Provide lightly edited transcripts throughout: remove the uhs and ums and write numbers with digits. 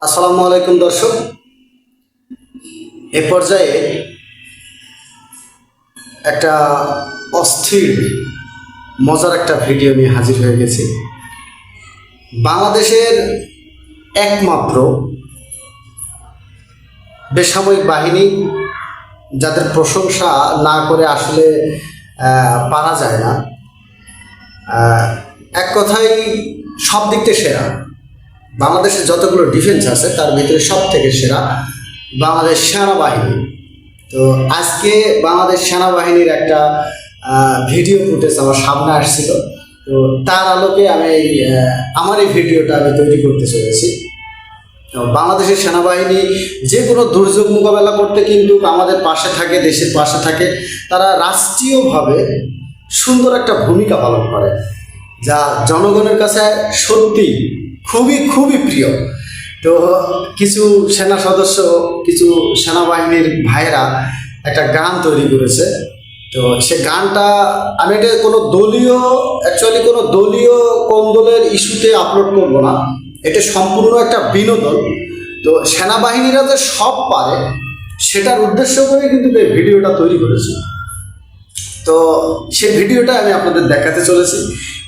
আসসালামু আলাইকুম দর্শক, এ পর্যায়ে একটা অস্থির মজার একটা ভিডিও নিয়ে হাজির হয়ে গেছি। বাংলাদেশের একমাত্র বেসামরিক বাহিনী, যাদের প্রশংসা না করে আসলে পারা যায় না। এক কথায় সব দিক থেকে সেরা। বাংলাদেশের যতগুলো ডিফেন্স আছে তার ভিতরে সব থেকে সেরা বাংলাদেশ সেনাবাহিনী। তো আজকে বাংলাদেশ সেনাবাহিনীর একটা ভিডিও ফুটেজ আমার সামনে আসছিল। তো তার আলোকে আমি আমার এই ভিডিওটা আমি তৈরি করতে চলেছি। তো বাংলাদেশের সেনাবাহিনী যে কোনো দুর্যোগ মোকাবেলা করতে কিন্তু আমাদের পাশে থাকে, দেশের পাশে থাকে। তারা রাষ্ট্রীয়ভাবে সুন্দর একটা ভূমিকা পালন করে, যা জনগণের কাছে সত্যি খুবই খুবই প্রিয়। তো কিছু সেনা সদস্য, কিছু সেনাবাহিনীর ভাইয়েরা একটা গান তৈরি করেছে। তো সে গানটা আমি এটা কোনো দলীয় কোন্দলের ইস্যুতে আপলোড করবো না, এটা সম্পূর্ণ একটা বিনোদন। তো সেনাবাহিনীরা যে সব পারে সেটার উদ্দেশ্য করে কিন্তু এই ভিডিওটা তৈরি করেছে। তো সেই ভিডিওটা আমি আপনাদের দেখাতে চলেছি।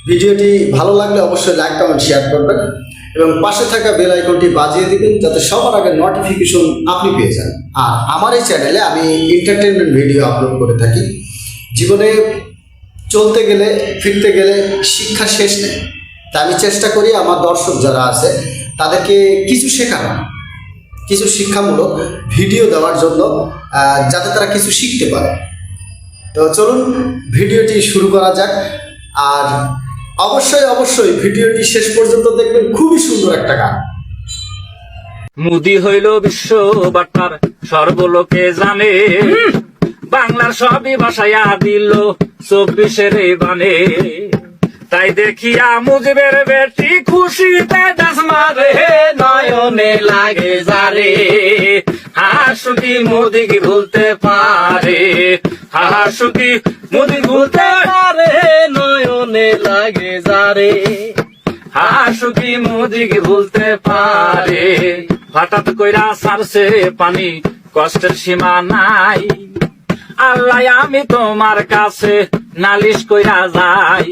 ভিডিওটি ভালো লাগলে অবশ্যই লাইক, কমেন্ট, শেয়ার করবেন এবং পাশে থাকা বেল আইকনটি বাজিয়ে দিবেন, যাতে সবার আগে নোটিফিকেশন আপনি পেয়ে যান। আর আমার এই চ্যানেলে আমি এন্টারটেনমেন্ট ভিডিও আপলোড করে থাকি। জীবনে চলতে গেলে, ফিরতে গেলে শিক্ষা শেষ নেই। তা আমি চেষ্টা করি আমার দর্শক যারা আছে তাদেরকে কিছু শেখানো, কিছু শিক্ষামূলক ভিডিও দেওয়ার জন্য, যাতে তারা কিছু শিখতে পারে। তো চলুন ভিডিওটি শুরু করা যাক। আর অবশ্যই ভিডিওটি শেষ পর্যন্ত দেখবেন, খুবই সুন্দর একটা গান। মুদি হইল বিশ্ব বার্তার সর্বলোকে জানে, বাংলার সবই ভাষায়া দিল 24-এর বানে। তাই দেখিয়া মুজিবের বেটি খুশিতে ডাস মারে, নয়নে লাগে যারে। হাসুকি মোদি কি ভুলতে পারে, হাসুকি মোদি ভুলতে পারে, নয়নে লাগে যারে। হাসুকি মোদি কি ভুলতে পারে। হঠাৎ কইরা সারছে পানি, কষ্টের সীমা নাই। আল্লাহ আমি তোমার কাছে নালিশ কইরা যাই।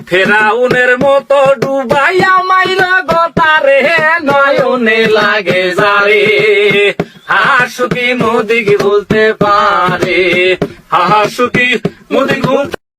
ফেরাউনের মতো ডুবাইয়া মাইরা গতারে, নয়নে লাগে যারে। হাসুকি মোদি কি ভুলতে পারে, হাসুকি মোদি ভুলতে